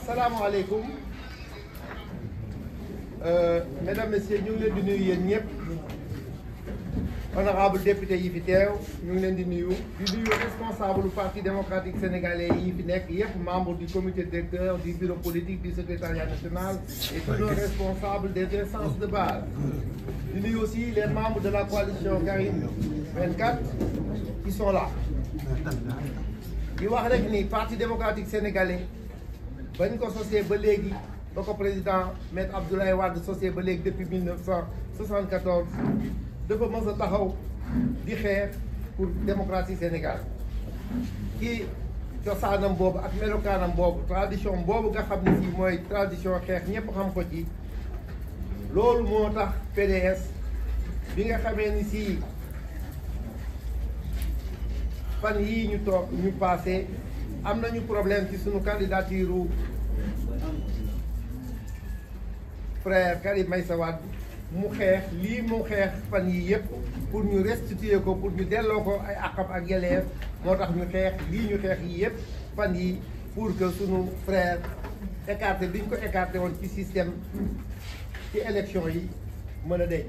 salaamaaleykum mesdames messieurs ñu ngi leen di nuyu yéen ñëpp honorable député yi fi teew ñu ngi leen di nuyu responsable du parti démocratique sénégalais yi fi nekk yëpp membre du comité directeur du bureau politique du secrétariat national et tous nos responsables des instances de base di nuyu aussi les membres de la coalition Karim 24 qui sont là di wax rek ni parti démocratique sénégalais bañ ko sosee ba léegi ba ko président maître Abdoulaye Wade sosee ba léegi depuis 1974 dafa mës a taxaw di xeex pour démocratie Sénégal ci cosaanam boobu ak melokaanam boobu tradition boobu nga xam ne si mooy tradition xeex ñëpp xam ko ci loolu moo tax PDS bi nga xamee ni si fan yii ñu toog ñu passé am nañu problème ci suñu candidature frère Karim Meïssa Wade mu xeex lii mu xeex fan yii yëpp pour ñu restituer ko pour ñu delloo ko ay àqam ak yelleef moo tax ñu xeex lii ñu xeex yii yëpp fan yi pour que suñu frère écarté bi ñu ko écarté woon ci système ci élection yi mën a deñ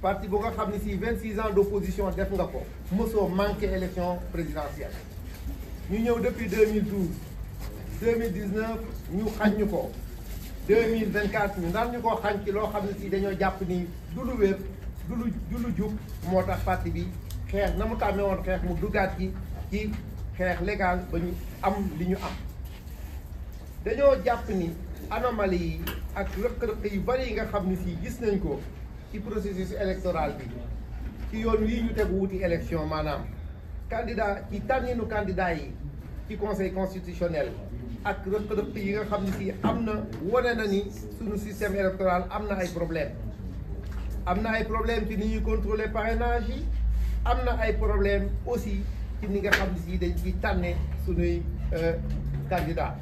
parti bu nga xam ne si 26 ans d'opposition def nga ko mosoo manqué élection présidentielle ñu ñëw depuis 2012 2019 ñu xañ ñu ko 2024 ñu ndar ñu ko xañ ci loo xam ne si dañoo jàpp ni du lu wér du lu jub moo tax parti bi xeex na mu tàmmee woon xeex mu duggaat ci xeex légal ba ñu am li ñu am dañoo jàpp ni anomalie yi ak rëq-rëq yu bari yi nga xam ne si gis nañ ko ci processus électoral bi ci yoon wii ñu tegu wuti élection maanaam candidat ci tànninu candidat yi ci conseil constitutionnel ak rëq-rëq yi nga xam ne si am na wane na ni suñu système électoral am na ay problème ci ni ñuy contrôler parrainage yi am na ay problème aussi ci ni nga xam ne si dañ ciy tànne suñuy candidat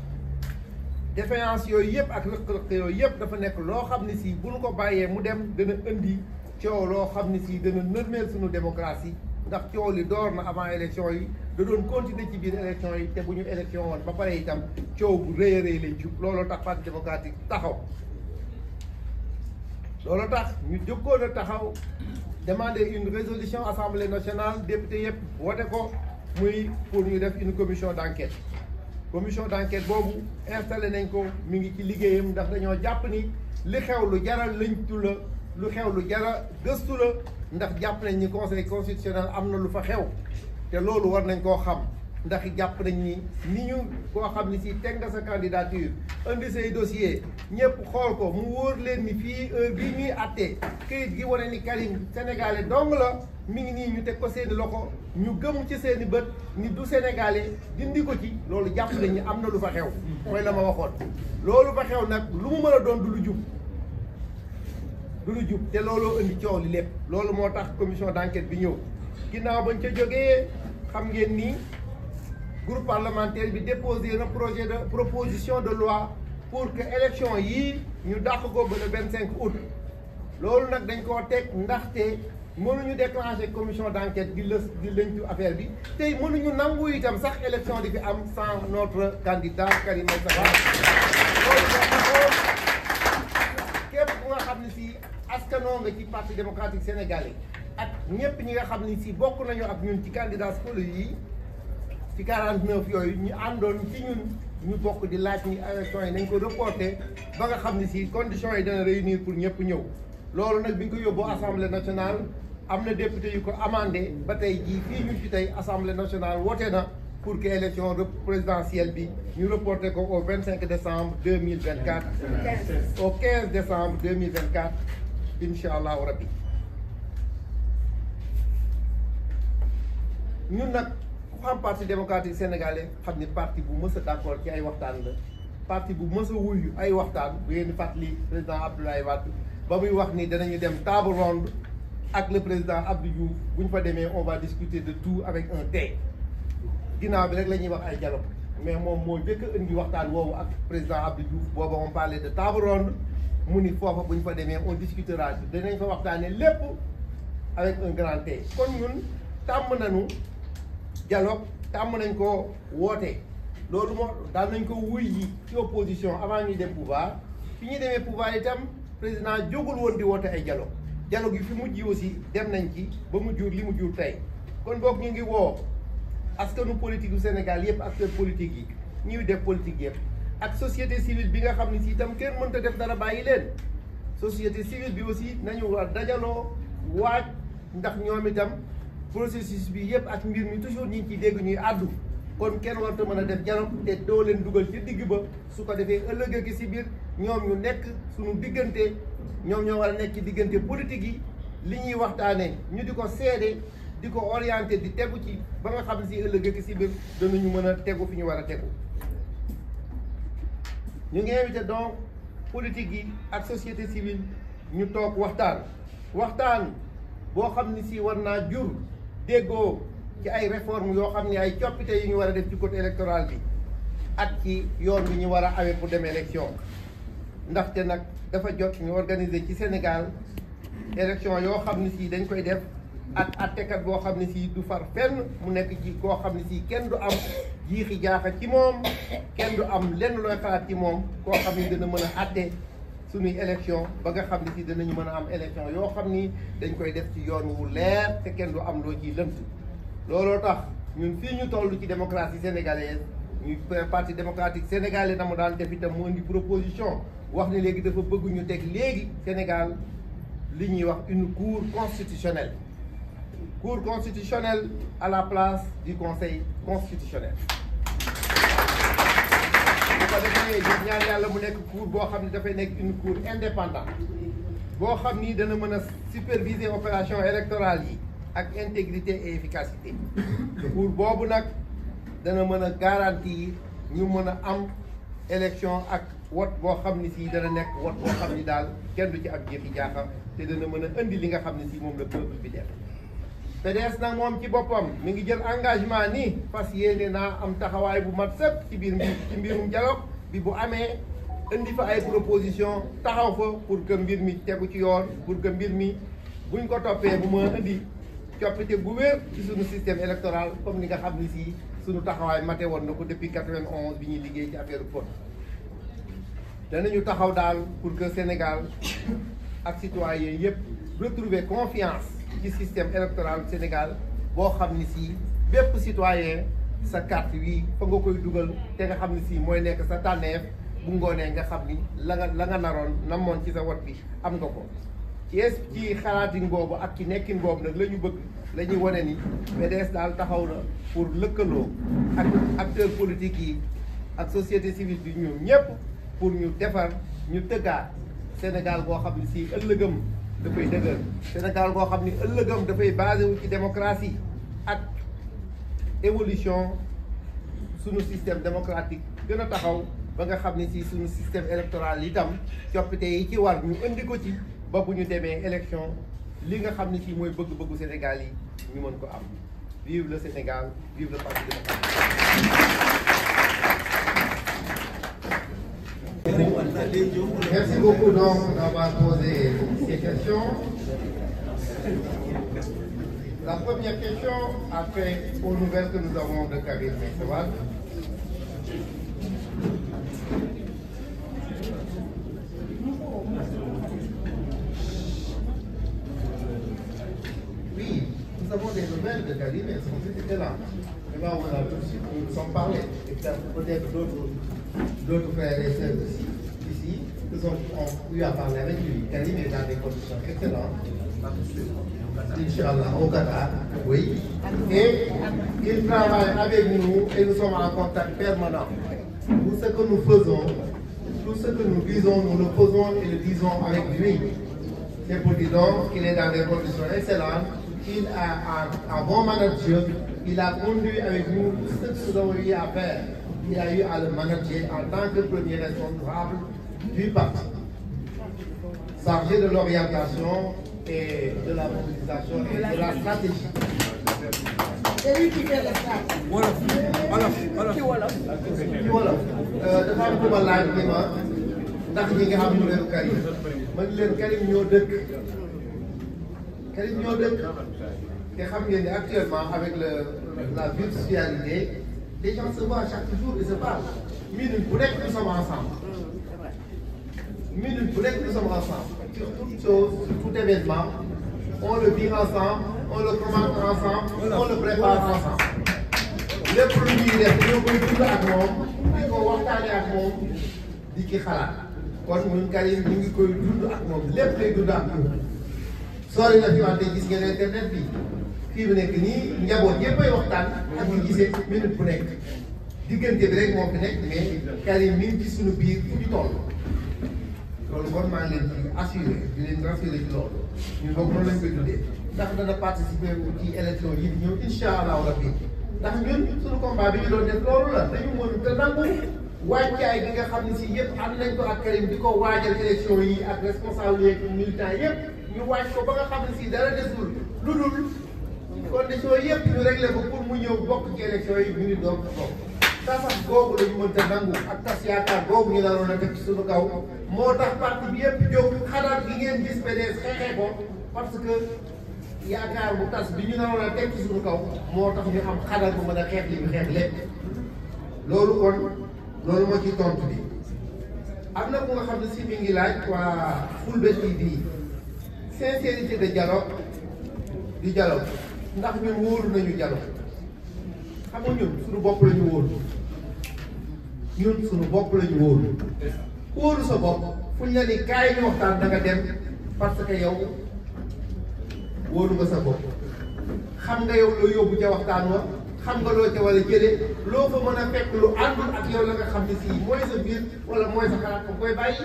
défaillance yooyu yëpp ak rëq-rëq yooyu yëpp dafa nekk loo xam ne si bu ñu ko bàyyee mu dem dana indi coow loo xam ne si dana nërmeel suñu démocratie ndax coow li door na avant élection yi da doon continuer ci biir élection yi te bu ñu élection woon ba pare itam coow bu rëy a rëy lañ jub looloo tax parti démocratique taxaw looloo tax ñu jëkkoon a taxaw demander une résolution assemblée nationale député yëpp wote ko muy pour ñu def une commission d'enquête boobu installé nañ ko mi ngi ci liggéeyam ndax dañoo jàpp ni li xew lu jara lëñtu la lu xew lu jara gëstu la ndax jàpp nañ ni conseil constitutionnel am na lu fa xew te loolu war nañ koo xam ndax jàpp nañ ni ñu koo xam ni si teg nga sa candidature indi say dossier ñëpp xool ko mu wóor leen ni fii heure bii ñuy attee këyit gi wane ni Karim sénégalais dong la mi ngi nii ñu teg ko seeni loxo ñu gëm ci seeni bët ni du sénégalais dindi ko ci loolu jàpp nañ ni am na lu fa xew mooy la ma waxoon loolu fa xew nag lu mu mën a doon du lu jub te looloo indi coow li lépp loolu moo tax commission d'enquête bi ñëw ginnaaw bañ ca jógee xam ngeen ni groupe parlementaire bi déposé na projet de proposition de loi pour que élection yii ñu dàq ko ba le 25 août loolu nag dañ koo teg ndaxte mënuñu déclencher commission d'enquête di lëñtu affaire bi tey mënuñu nangu itam sax élection di fi am sans notre candidat Karim Meïssa Wade loolu moo taxoon képp ku nga xam ne si askanoo nga ci parti démocratique sénégalais ak ñëpp ñi nga xam ni si bokk nañu ak ñun ci candidats politiques yi ci 49 yooyu ñu àndoon ci ñun ñu bokk di laaj ni élection yi nañ ko reporté ba nga xam ne si conditions yi dana réunir pour ñëpp ñëw loolu nag bi ñu ko yóbboo assemblée nationale am na député yu ko amandé ba tey jii fii ñu fi tey assemblée nationale woote na pour que élection présidentielle bi ñu reporté ko au 25 décembre 2024 au 15 décembre 2024 incha allahu rabbi ñun nag ku xam parti démocratique sénégalais xam ni parti bu mës a d'accord ci ay waxtaan la parti bu mës a wuyu ay waxtaan bu ngeen di fàttali président Abdoulaye Wade ba muy wax ni danañu dem table ronde ak le président Abdou Diouf bu ñu fa demee on va discuter de tout avec un thé ginnaaw bi rek la ñuy wax ay dialogue mais moom moo njëkk a indi waxtaan woowu ak président Abdou Diouf booba on parlait de table ronde mu ni foofa bu ñu fa demee on discutera danañ fa waxtaanee lépp avec un grand thé kon ñun tàmm nañu dialogue tàmm nañ ko woote loolu moo daan nañ ko wuy yi ci opposition avant ñuy dem pouvoir fi ñu demee pouvoir itam président jógul woon di woote ay dialogue yi fi mujj aussi dem nañ ci ba mu jur li mu jur tey kon boog ñu ngi woo askanu politique du Sénégal yëpp acteurs politiques yi ñuy def politique yëpp ak société civile bi nga xam ne si itam kenn mënta def dara bàyyi leen société civile bi aussi nañu war dajaloo waaj ndax ñoom itam processus bi yëpp ak mbir mi toujours ñi ngi ciy dégg ñuy àddu kon kenn warta mën a def dialogue te doo leen dugal ci digg ba su ko defee ëllëg gi si biir ñoom ñu nekk suñu diggante ñoom ñoo war a nekk ci diggante politique yi li ñuy waxtaane ñu di ko seede di ko orienté di tegu ci ba nga xam ne si ëllëg gi si biir danañu mën a tegu fi ñu war a tegu ñu ngi invité donc politique yi ak société civile ñu toog waxtaan boo xam ne si war naa jur déggoo ci ay réformes yoo xam ne ay coppite yu ñu war a def ci code électoral bi ak ci yoon bi ñu war a awee pour dem élection ndaxte nag dafa jot ñu organiser ci Sénégal élection yoo xam ne si dañ koy def ak attekat boo xam ne si du far fenn mu nekk ci koo xam ne si kenn du am jiixi jaaxa ci moom kenn du am lenn looy xalaat ci moom koo xam ne dina mën a atte suñuy élection ba nga xam ne si dinañu mën a am élection yoo xam ni dañ koy def ci yoon wu leer te kenn du am loo ciy lënt looloo tax ñun fii ñu toll ci démocratie sénégalaise ñu parti démocratique sénégalais na mu daan def itam mu indi proposition wax ni léegi dafa bëgg ñu teg léegi Sénégal li ñuy wax une cour constitutionnelle à la place du conseil constitutionnel. bu ko defee di ñaan yàlla mu nekk cour boo xam ne dafay nekk une cour indépendante boo xam ni dana mën a superviser opération électorale yi ak intégrité et efficacité cour boobu nag dana mën a garantir ñu mën a am élection ak wot boo xam ni si dana nekk wot boo xam ni daal kenn du ci am jeexi jaaxa te dana mën a indi li nga xam ne si moom la peuple bi def PDS nag moom ci boppam mi ngi jël engagement ni fas yéene naa am taxawaay bu mat sëpp ci biir ci mbirum dialogue bi bu amee indi fa ay proposition taxaw fa pour que mbir mi tegu ci yoon pour que mbir mi buñ ko toppee bu ma indi coppite bu wér ci suñu système électoral comme ni nga xam ni si suñu taxawaay mate woon na ko depuis 91 bi ñuy liggéey ci affaire faute danañu taxaw daal pour que Sénégal ak citoyens yëpp retrouver confiance ci système électoral Sénégal boo xam ni si bépp citoyen sa carte wi fa nga koy dugal te nga xam ni si mooy nekk sa tànneef bu ngoonee nga xam ni la nga naroon namoon ci sa wot bi am nga ko ci xalaatin boobu ak ci nekkin boobu nag la ñu bëgg la ñuy wane ni PDS daal taxaw na pour lëkkaloo ak acteurs politiques yi ak société civile bi ñoom ñëpp pour ñu defar ñu tëggaat Sénégal boo xam ne si ëllëgam dafay dëgër Sénégal boo xam ni ëllëgam dafay basé wu ci démocratie ak évolution sunu système démocratique gën a taxaw ba nga xam ne si sunu système électoral itam coppite yi ci war ñu indi ko ci ba bu ñu demee élection li nga xam ne si mooy bëgg-bëggu Sénégal yi ñu mën ko am vive le Sénégal vive le parti démocratique. Merci beaucoup donc d'avoir posé ces questions. La première question a trait aux nouvelles que nous avons de Karim Meïssa Wade. Oui, nous avons des nouvelles de Karim et elles sont excellentes. Vraiment, on a tous nous sommes parlé, et peut-être d'autres frères et sœurs ici, nous ont eu à parler avec lui. Karim est dans des conditions excellentes. Inch'Allah, au Qatar, oui. Et il travaille avec nous et nous sommes en contact permanent. Tout ce que nous faisons, tout ce que nous disons, nous le faisons et le disons avec lui. C'est pour dire donc qu'il est dans des conditions excellentes, qu'il a un bon manager, il a conduit avec nous tout ce que nous avons eu à faire. Il a eu à le manager en tant que premier responsable du parti, chargé de l'orientation et de la mobilisation et de la stratégie. C'est lui qui fait la stratégie. Voilà. Dafa am ku ma laaj ni ma ndax ñi nga xam ñu leen Karim ma ni leen Karim ñoo dëkk te xam ngeen ni actuellement avec la virtualité les gens se voient chaque jour et se parlent. Minute bu nekk nous sommes ensemble. Minute bu nekk nous sommes ensemble. Sur toute chose, sur tout événement, on le vit ensemble, on le commente ensemble, on le prépare ensemble. lépp lu ñuy def ñoo koy dund ak moom di ko waxtaanee ak moom di ci xalaat kon ñun Karim ñu ngi koy dund ak moom lépp lay dund ak ñun. sori na fi wante gis ngeen internet bi fii mu nekk nii njaboot yëpp ay waxtaan ak ñu gisee minute bu nekk diggante bi rek moo fi nekk mais Karim mi ngi ci suñu biir fu ñu toll. loolu kon maa ngi leen di assuré di leen rassuré ci loolu ñun boobu noonu lañ koy dundee ndax dana participer ci élection yi di ñëw incha allahu rabbi ndax ñun suñu combat bi ñu doon def loolu la dañu mën te nangu wàccaay gi nga xam ne si yëpp am nañ ko ak Karim di ko waajal élection yi ak responsable yeeg militants yëpp ñu waaj ko ba nga xam ne si dara desul lu dul condition yëpp ñu réglé ko pour mu ñëw bokk ci élection yi ñu ngi doog bokk. sax googu la ñu mënta nangu ak tas yaakaar googu ñu naroon a def ci suñu kaw moo tax parti bi yëpp jóg xalaat gi ngeen gis PDS xeexee ko parce que yaakaar bu tas bi ñu naroon a teg ci suñu kaw moo tax ñu am xalaat bu mën a xeex li ñu xeex lépp. loolu kon loolu moo ci tontu bi am na ku nga xam ne si mi ngi laaj waa Fulbe TV sincérité de dialogue di dialogue ndax ñun wóoru nañu dialogue xam nga ñun suñu bopp la ñu wóoru ñun suñu bopp la ñu wóoru wóoru sa bopp fu ñu la ni kaay ñu waxtaan da nga dem parce que yow wóoru nga sa bopp xam nga yow loo yóbbu ca waxtaan wa xam nga loo ca war a jëlee loo fa mën a fekk lu àndul ak yow la nga xam ne sii mooy sa biir wala mooy sa xalaat ko koy bàyyi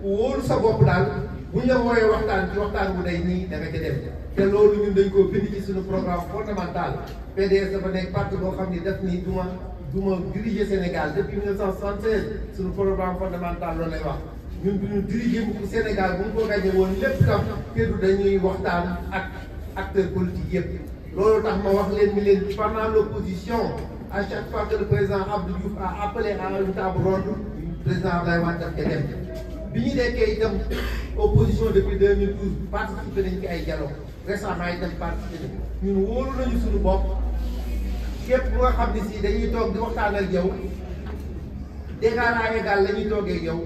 wóoru sa bopp daal bu ñu la wooyee waxtaan ci waxtaan bu day nii da nga ca dem te loolu ñun dañ koo bind ci suñu programme fondamental PDS dafa nekk parti boo xam ni daf ni du ma diriger Sénégal depuis 1976 suñu programme fondamental loolu lay wax ñun du ñu diriger bu Sénégal bu ñu ko gagné woon lépp tam te du dañuy waxtaan ak acteurs politiques yëpp. loolu tax ma wax leen ni leen pendant l'opposition à chaque fois que le président Abdou Diouf a appelé à une table ronde président Abdoulaye Wade daf koy dem bi ñu nekkee itam opposition depuis 2012 participé nañ ci ay dialogue récemment itam participé nañ ñun wóolu nañu suñu bopp képp bu nga xam ne si dañuy toog di waxtaan ak yow d'égal à égal la ñuy toogee yow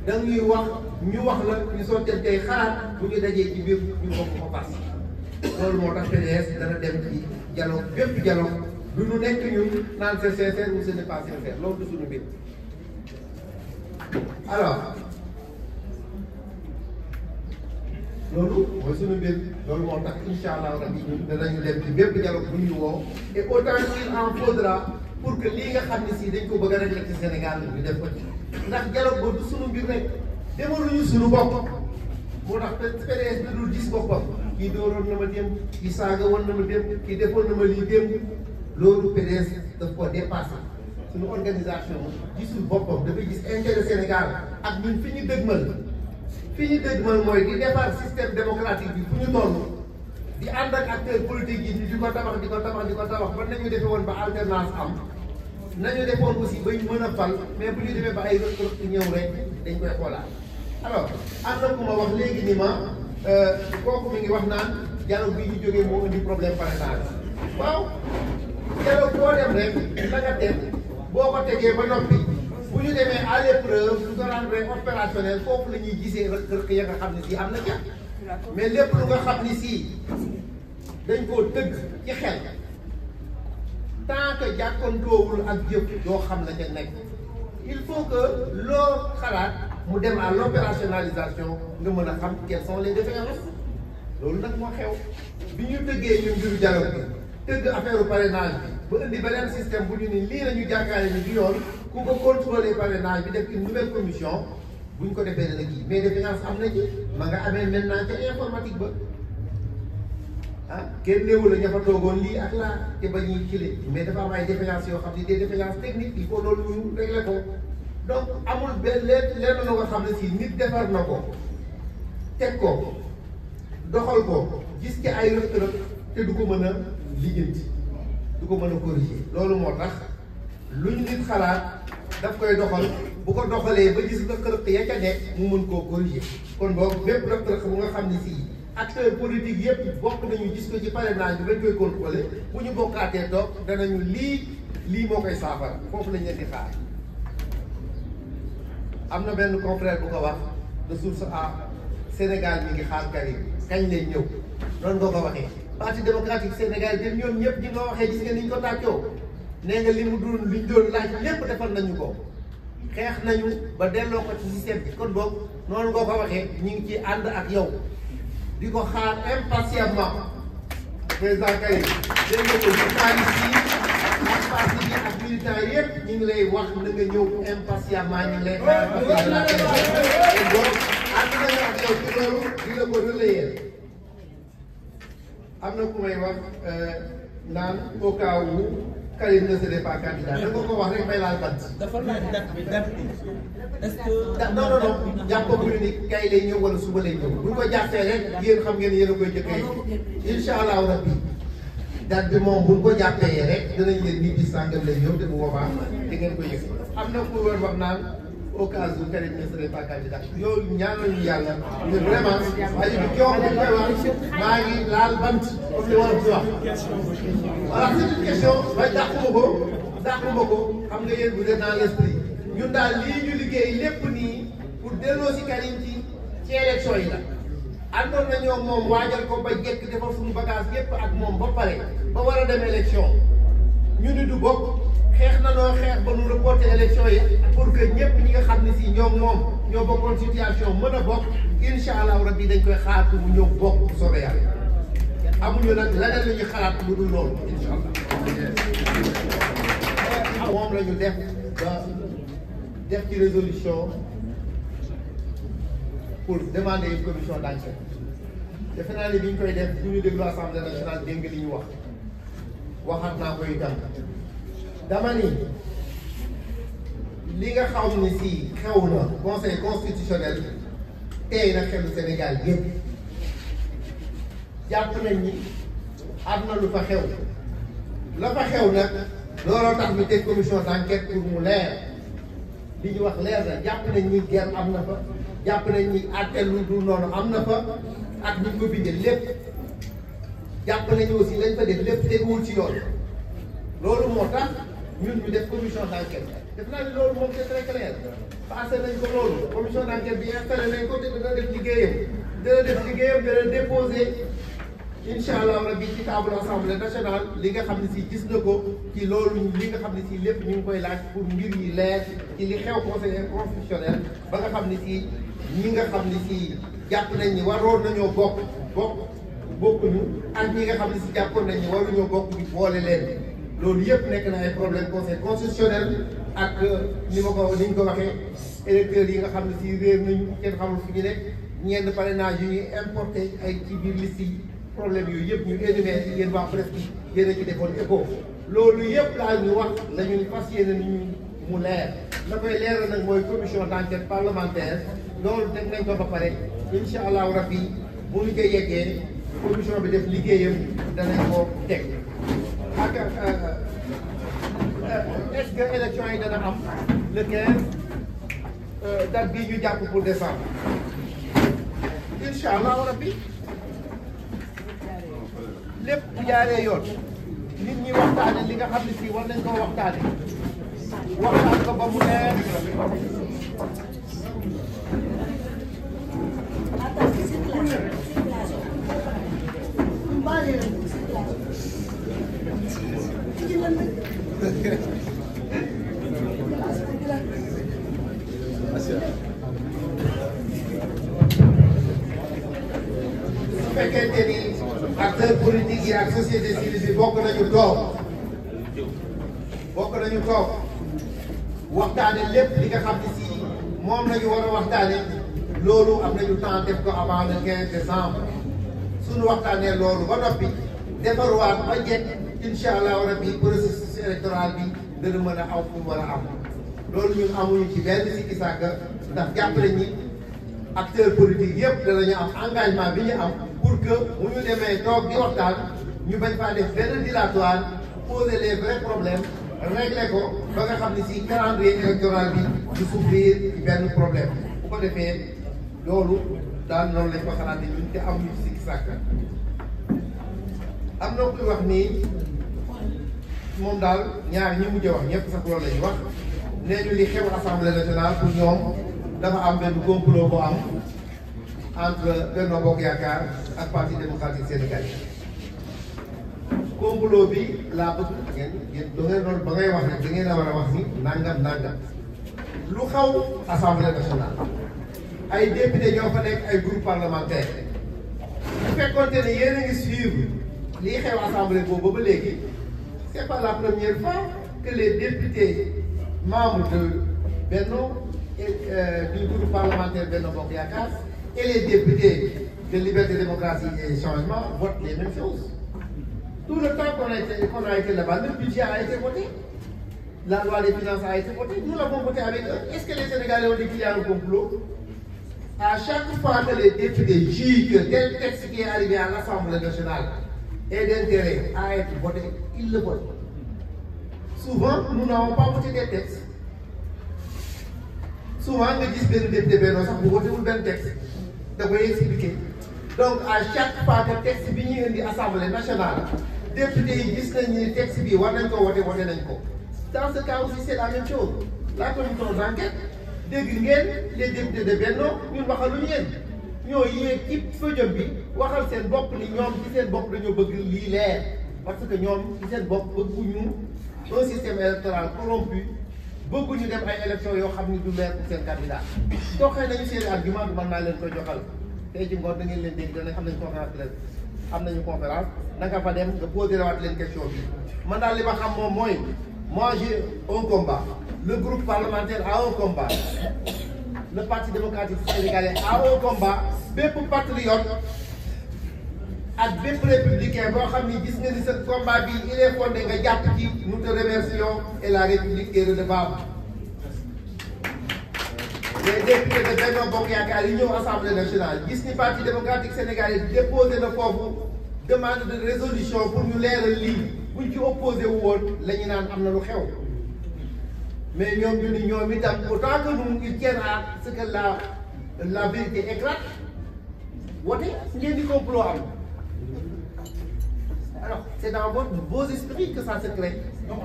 da ñuy wax ñu wax la ñu sotteel tey xalaat bu ñu dajee ci biir ñu bokk ko pass loolu moo tax PDS dana dem ci dialogue bépp dialogue du ñu nekk ñun naan c'est sincère ou ce n'est pas sincère loolu du suñu mbir. alors loolu mooy suñu mbir loolu moo tax incha allah rabi ñun danañu dem ci bépp dialogue bu ñu woo et autant qu'il en faudra pour que lii nga xam ne si dañ ko bëgg a régler ci Sénégal ñu def ko ci ndax dialogue boobu du suñu mbir rek demaluñu suñu bopp moo tax PDS da dul gis boppam. kii dooroon na ma démb kii saaga woon na ma démb kii defoon na ma lii démb loolu PDS daf ko dépassé suñu organisation gisul boppam dafay gis intérêt Sénégal ak ñun fi ñu dëgmal mooy di defar système démocratique bi fu ñu toll di ànd ak acteurs politiques yi di ko tabax di ko tabax ba nañu defee woon ba alternance am nañu defoon aussi ba ñu mën a fal mais bu ñu defee ba ay rëq-rëq ñëw rek dañ koy xoolaat alors am na ku ma wax léegi ni ma kooku mi ngi wax naan dialogue bii ñu jógee moo indi problème parrainage waaw dialogue boo dem rek la nga dem boo ko tegee ba noppi bu ñu demee à l'épreuve su ko rendre opérationnel foofu la ñuy gisee rëq ya nga xam ne si am na ca mais lépp lu nga xam ni si dañ koo tëgg ci xel tant que jàkkoontoowul ak jëf doo xam la ca nekk il faut que loo xalaat mu dem à l'opérationnalisation nga mën a xam quelles sont les défaillances loolu nag moo xew bi ñu tëggee ñun mbiru dialogue bi tëgg affaire parrainage bi ba indi beneen système bu ñu ni lii la ñu jàkkaare ni du yoon ku ko contrôler parrainage bi def une nouvelle commission bu ñu ko defee dana kii mais défaillance am na ci ma nga amee maintenant ca informatique ba ah kenn néewu la ña fa toogoon lii ak laa te ba ñuy kile mais dafa am ay défaillances yoo xam ne des défaillances techniques il faut loolu ñu régler ko donc amul benn lenn la nga xam ne si nit defar na ko teg ko doxal ko gis ci ay rëq-rëq te du ko mën a lijjanti du ko mën a corriger loolu moo tax lu ñu nit xalaat daf koy doxal bu ko doxalee ba gis rëq-rëq ya ca nekk mu mën koo corriger kon boobu bépp rëq-rëq bu nga xam ne si acteurs politiques yëpp bokk nañu gis ko ci parrainage bi bañ koy contrôler bu ñu bokkaatee toog danañu lii lii moo koy saafara foofu lañ leen di xaar. am na benn confrère bu ko wax de source a Sénégal mi ngi xaar Karim kañ lay ñëw noonu nga ko waxee. parti démocratique Sénégal bi ñoom ñëpp ñi nga waxee gis nga ni ñu ko tàccoo nee nga li mu doon liñ doon laaj lépp defal nañu ko xeex nañu ba delloo ko ci système bi kon boog noonu nga ko waxee ñu ngi ciy ànd ak yow di ko xaar impatiemment président Karim dégg nga ko journaliste yi ak parti bi ak militants yëpp ñu ngi lay wax na nga ñëw impatiemment ñu ngi lay xaar kon boog ànd nañu ak yow ci loolu di la ko relayer. am na ku may wax naan au cas où Karim ne serait pas candidat da nga ko wax rek may laal bant. dafa laaj date bi est-ce que. non non non jàppaguñu ni kay lay ñëw wala suba lay ñëw bu ñu ko jàppee rek yéen xam ngeen yéen a koy jëkkee incha allahu rabbi date bi moom bu ñu ko jàppee rek dinañ leen nit ñi sàngam lay ñëw te bu boobaa di ngeen koy yëg. am na ku war wax naan au cas où Karim ne serait pas candidat yooyu ñaan nañu yàlla mais vraiment waaye bi coow bi koy wax maa ngi laal bant comme li war a wax. voilà c'est une question waaye dàquma ko xam nga yéen vous êtes dans l'esprit ñun daal lii ñu liggéey lépp nii pour delloo si Karim ci élection yi la. àndoon nañoo moom waajal ko ba jekk defar suñu bagage yépp ak moom ba pare ba war a dem élection ñu ni du bokk. xeex na noo xeex ba nu reporter élection yi pour que ñëpp ñi nga xam ne si ñoom moom ñoo bokkoon situation mën a bokk incha allahu rabbi dañ koy xaar pour mu ñëw bokk bu soobee yàlla amuñu nag leneen la ñuy xalaat lu dul loolu incha allah. moom la ñu def ba def ci résolution pour demander une commission d'enquête defe naa ne bi ñu koy def bu ñu déglu assemblée nationale dégg nga li ñu wax waxaat naa ko itam. dama ni li nga xam ni si xew na conseil constitutionnel tey na xelu Sénégal yëpp jàpp nañ ni am na lu fa xew la fa xew nag looloo tax ñu teg commission d'enquête pour mu leer li ñu wax leer na jàpp nañ ni guerre am na fa jàpp nañ ni àtte lu dul noonu am na fa ak ñu ko bindee lépp jàpp nañu aussi lañ fa def lépp teguwul ci yoon loolu moo tax ñun ñu def commission d'enquête def naa ne loolu moom c'est très clair passé nañ ko loolu commission d'enquête bi installé nañ ko te dana def liggéeyam dana déposer incha allah rabbi ci table assemblée nationale li nga xam ne si gis na ko ci loolu li nga xam ne si lépp ñu ngi koy laaj pour mbir yi leer ci li xew conseil constitutionnel ba nga xam ne si ñi nga xam ne si jàpp nañ ni waroon nañoo bokkuñu ak ñi nga xam ne si jàppoon nañ ni waruñoo bokk ñu boole leen. loolu yëpp nekk na ay problème conseil constitutionnel ak ni ñu ko waxee électeurs yi nga xam ne si réer nañu kenn xamul fu ñu nekk ñenn parrainage yu ñuy importé ay ci biir liste yi problème yooyu yëpp ñu énuméré ci yéen waa presse bi yéen a ci defoon écho loolu yëpp laa ñu wax la ñu fas yéene ñu mu leer la koy leeral nag mooy commission d'enquête parlementaire loolu teg nañ ko ba pare incha allahu rabbi bu ñu koy yeggee commission bi def liggéeyam danañ ko teg. ak est-ce que élection yi dana am le 15 date bii ñu jàpp pour décembre incha allahu rabbi lépp bu jaaree yoon nit ñi waxtaane li nga xam ne si war nañ koo waxtaane waxtaan ko ba mu leer. su fekkente ni acteurs politiques yi ak société civile bi bokk nañu toog waxtaane lépp li nga xam ne si moom lañu war a waxtaane loolu am nañu temps def ko avant le 15 décembre suñu waxtaanee loolu ba noppi defarwaat ba jekk incha allahu rabbi processus électoral bi dana mën a aw fu mu war a am loolu ñun amuñu ci benn sikki sàkka ndax jàppale ñi acteurs politiques yëpp danañu am engagement bi ñu am pour que bu ñu demee toog di waxtaan ñu bañ faa def benn dilatoire poser les vrais problèmes régler ko ba nga xam ne si calendrier électoral bi du souffrir ci benn problème bu ko defee loolu daal noonu lañ ko xalaatee ñun te amuñu ci sikki sàkka am na kuy wax nii moom daal ñaar ñi mujj wax ñëpp sax loolu la ñuy wax nee ñu li xew assemblée nationale pour ñoom dafa am benn complot bu am entre Benno Bokk Yaakaar ak parti démocratique sénégalais. complot bi laa bëgg ngeen doon ba ngay wax rek da ngeen a war a wax ni nangam lu xaw assemblée nationale ay député ñoo fa nekk ay groupe parlementaire bu fekkoonte ne yéen a ngi suivre lii xew assemblée boobu ba léegi c'est pas la première fois que les députés membres de Benno et du groupe parlementaire Benno Bokk Yaakaar et les députés de Liberté, Démocratie et Changement votent les mêmes choses. Tout le temps qu'on a été là-bas, le budget a été voté, la loi des finances a été votée, nous l'avons voté avec eux. Est-ce que les Sénégalais ont dit qu'il y a un complot? À chaque fois que les députés jugent que tel texte qui est arrivé à l'Assemblée nationale est d'intérêt à être voté, ils le votent. Souvent, nous n'avons pas voté des textes. Souvent, nous disons que les députés vous votez pour le texte. Donc, vous expliquer. Donc, à chaque fois que le texte vient de l'Assemblée nationale, les députés disent que le texte vient de voter. Dans ce cas aussi, c'est la même chose. La commission d'enquête, les députés de Benno, nous nous équipe feuille bi waxal seen bopp ni ñoom ci seen bopp dañoo bëgg lii leer parce que ñoom ci seen bopp bëgguñu un système électoral corrompu bëgguñu dem ay élections yoo xam ni du leer pour seen candidat doxee nañu seen argument du man naa leen koy joxal tey ci ngoon da ngeen leen dégg dana xam nañu conférence presse am nañu conférence da nga fa dem nga posé waat leen question bi man daal li ma xam moom mooy moi j'ai un combat le groupe parlementaire a un combat le parti démocratique sénégalais a un combat bépp patriote ak bépp républicain boo xam ni gis nga ni ce combat bi il est fondé nga jàpp ci nous te remercions et la république est redevable. Les députés de Benno Bokk Yaakaar yi ñëw assemblée nationale gis ni parti démocratique sénégalais déposé na foofu demande de résolution pour ñu leeral lii buñ ci opposé wu woon la ñu naan am na lu xew. Mais nous, autant que nous, ils tiennent à ce que la vérité éclate, il y a du complot. Alors, c'est dans vos esprits que ça se crée. Donc,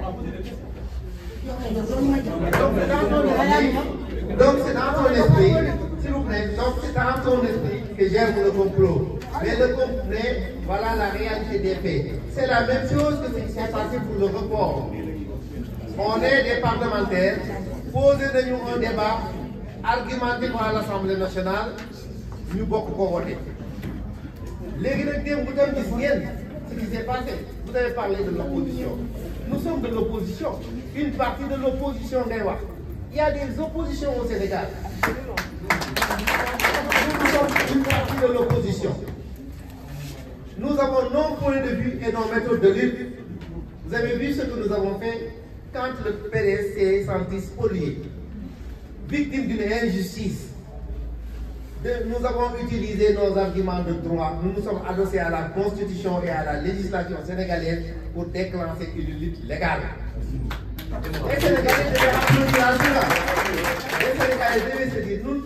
c'est dans ton esprit, s'il vous plaît, donc c'est dans ton esprit que j'aime le complot. Mais le complot, voilà la réalité des faits. C'est la même chose que ce qui s'est passé pour le report. On est des parlementaires, posez-nous un débat, argumenté par l'Assemblée nationale, nous beaucoup voter. Ce qui s'est passé, vous avez parlé de l'opposition. Nous sommes de l'opposition, une partie de l'opposition d'Ewa. Il y a des oppositions au Sénégal. Nous sommes une partie de l'opposition. Nous avons nos points de vue et nos méthodes de lutte. Vous avez vu ce que nous avons fait quand le PDS s'est senti spolié, victime d'une injustice. Nous avons utilisé nos arguments de droit. Nous nous sommes adossés à la Constitution et à la législation sénégalaise pour déclencher une lutte légale. Les Sénégalais devaient applaudir à cela. Les Sénégalais devaient se dire, nous,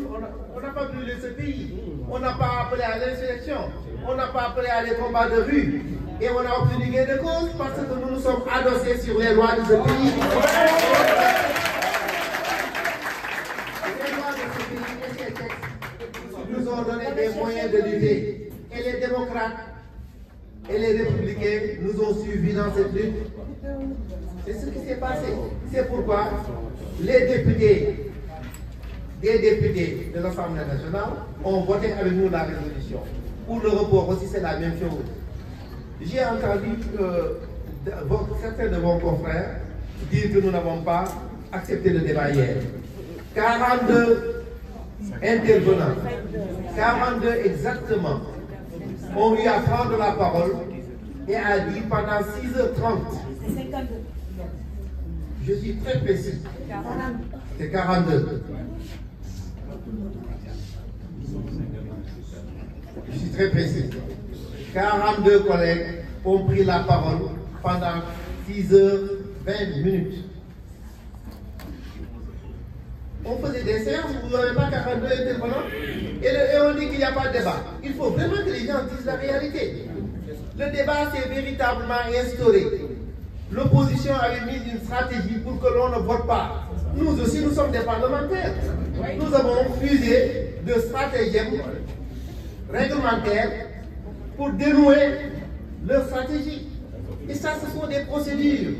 on n'a pas brûlé ce pays. On n'a pas appelé à l'insurrection. On n'a pas appelé à des combats de rue. Et on a obtenu gain de cause parce que nous nous sommes adossés sur les lois de ce pays. Les lois de ce pays et ces textes nous ont donné des moyens de lutter. Et les démocrates et les républicains nous ont suivis dans cette lutte. C'est ce qui s'est passé. C'est pourquoi les députés, des députés de l'Assemblée nationale ont voté avec nous la résolution. Pour le report aussi, c'est la même chose. J'ai entendu certains de vos confrères dire que nous n'avons pas accepté le débat hier. 42 intervenants, 42 exactement, ont eu à prendre la parole et a dit pendant 6h30. Je suis très précis. C'est 42. Je suis très précis. 42 collègues ont pris la parole pendant 6h20. On faisait des séances, vous n'avez pas 42 intervenants, et on dit qu'il n'y a pas de débat. Il faut vraiment que les gens disent la réalité. Le débat s'est véritablement instauré. l'opposition avait mis une stratégie pour que l'on ne vote pas. Nous aussi, nous sommes des parlementaires. Nous avons usé de stratagèmes réglementaires pour dénouer leur stratégie. Et ça, ce sont des procédures.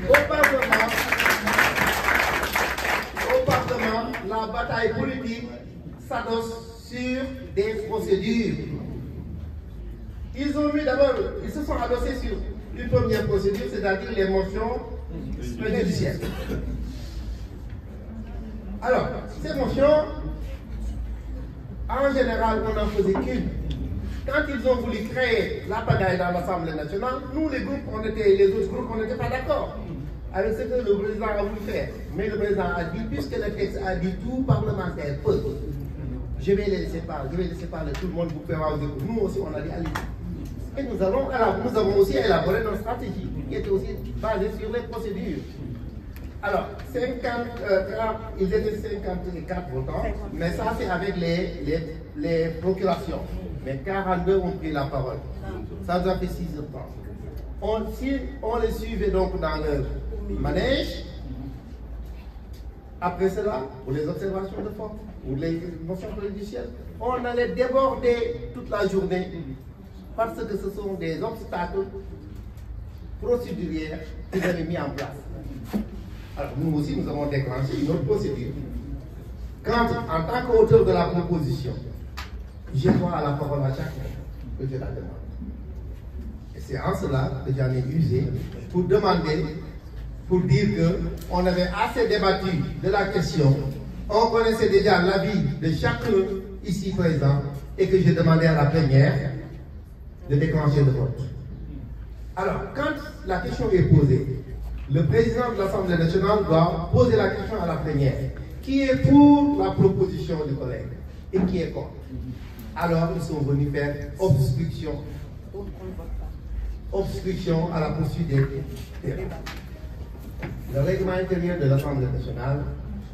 Au Parlement, la bataille politique s'adosse sur des procédures. Ils se sont adossés sur une première procédure, c'est-à-dire les motions préjudicielles. Alors, ces motions, en général, on n'en faisait qu'une. Quand ils ont voulu créer la pagaille dans l'Assemblée nationale, nous, les autres groupes, on n'était pas d'accord avec ce que le président a voulu faire. Mais le président a dit, puisque le texte a dit tout parlementaire peut, je vais les laisser parler, tout le monde vous pouvez avoir. Nous aussi, on a dit allez. Et nous avons aussi élaboré notre stratégie, qui était aussi basée sur les procédures. Alors, ils étaient 54 votants, mais ça c'est avec les procurations. Mais 42 ont pris la parole. Ça nous a fait 6 heures. Si on les suivait donc dans leur manège, après cela, pour les observations de forme, ou les motions préjudicielles, on allait déborder toute la journée parce que ce sont des obstacles procéduriers qu'ils avaient mis en place. Alors nous aussi, nous avons déclenché une autre procédure. Quand, en tant qu'auteur de la proposition, j'ai droit à la parole à chacun que je la demande. Et c'est en cela que j'en ai usé pour demander, pour dire qu'on avait assez débattu de la question, on connaissait déjà l'avis de chacun ici présent et que j'ai demandé à la plénière de déclencher le vote. Alors, quand la question est posée, le président de l'Assemblée nationale doit poser la question à la plénière. Qui est pour la proposition du collègue et qui est contre? Alors, ils sont venus faire obstruction à la poursuite des débats. Le règlement intérieur de l'Assemblée nationale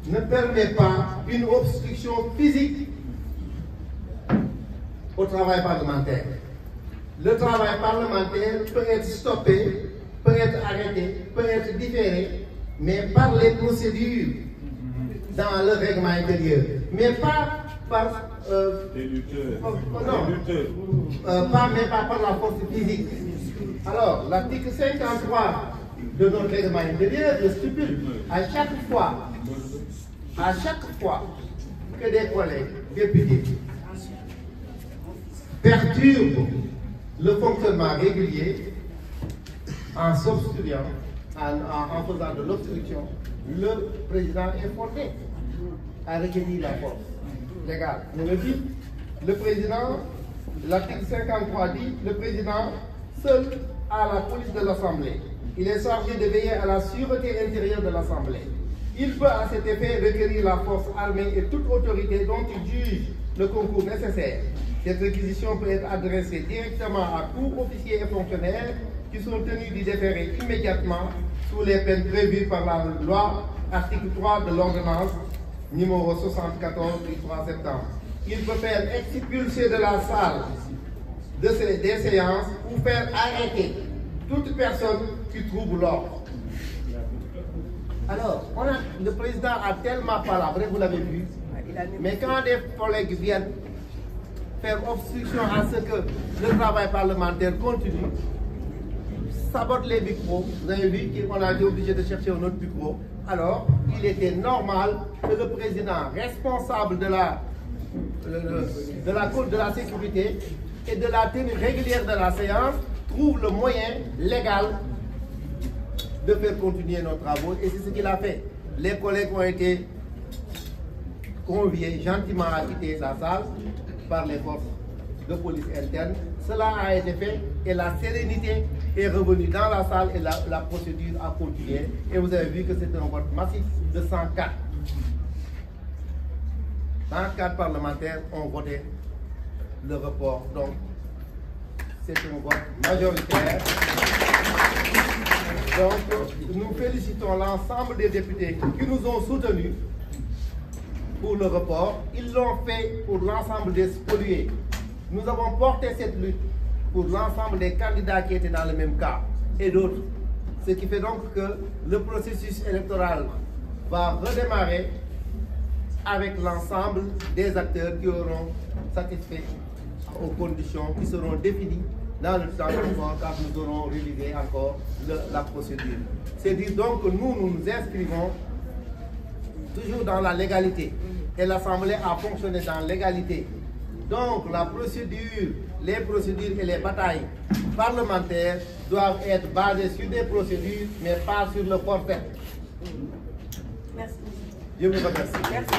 ne permet pas une obstruction physique au travail parlementaire. Le travail parlementaire peut être stoppé, peut être arrêté, peut être différé, mais par les procédures dans le règlement intérieur, mais pas par par la force physique. Alors, l'article 53 de notre règlement intérieur le stipule à chaque fois que des collègues députés perturbent le fonctionnement régulier en s'obstruant, en faisant de l'obstruction, le président est fondé à requérir la force légale. On le dit, le président, l'article 53 dit, le président seul a la police de l'Assemblée. Il est chargé de veiller à la sûreté intérieure de l'Assemblée. Il peut à cet effet requérir la force armée et toute autorité dont il juge le concours nécessaire. Cette réquisition peut être adressée directement à tout officier et fonctionnaire qui sont tenus d'y déférer immédiatement sous les peines prévues par la loi, article 3 de l'ordonnance numéro 74 du 3 septembre. Il peut faire expulser de la salle des séances ou faire arrêter toute personne qui trouble l'ordre. Alors, le président a tellement palabré, vous l'avez vu, mais quand des collègues viennent faire obstruction à ce que le travail parlementaire continue, sabote les micros, vous avez vu qu'on a été obligé de chercher un autre micro, alors il était normal que le président responsable de la sécurité et de la tenue régulière de la séance trouve le moyen légal de faire continuer nos travaux, et c'est ce qu'il a fait. Les collègues ont été conviés gentiment à quitter la salle par les forces de police interne. Cela a été fait et la sérénité est revenue dans la salle et la procédure a continué. Et vous avez vu que c'est un vote massif de 104. 104 parlementaires ont voté le report. Donc, c'est un vote majoritaire. Donc, nous félicitons l'ensemble des députés qui nous ont soutenus pour le report. Ils l'ont fait pour l'ensemble des spoliés. Nous avons porté cette lutte pour l'ensemble des candidats qui étaient dans le même cas et d'autres Ce qui fait donc que le processus électoral va redémarrer avec l'ensemble des acteurs qui auront satisfait aux conditions qui seront définies dans le temps quand nous aurons révisé encore la procédure. C'est dire donc que nous nous inscrivons toujours dans la légalité et l'Assemblée a fonctionné dans la légalité. Donc la procédure, les procédures et les batailles parlementaires doivent être basées sur des procédures mais pas sur le forfait. Merci. Je vous remercie. Merci.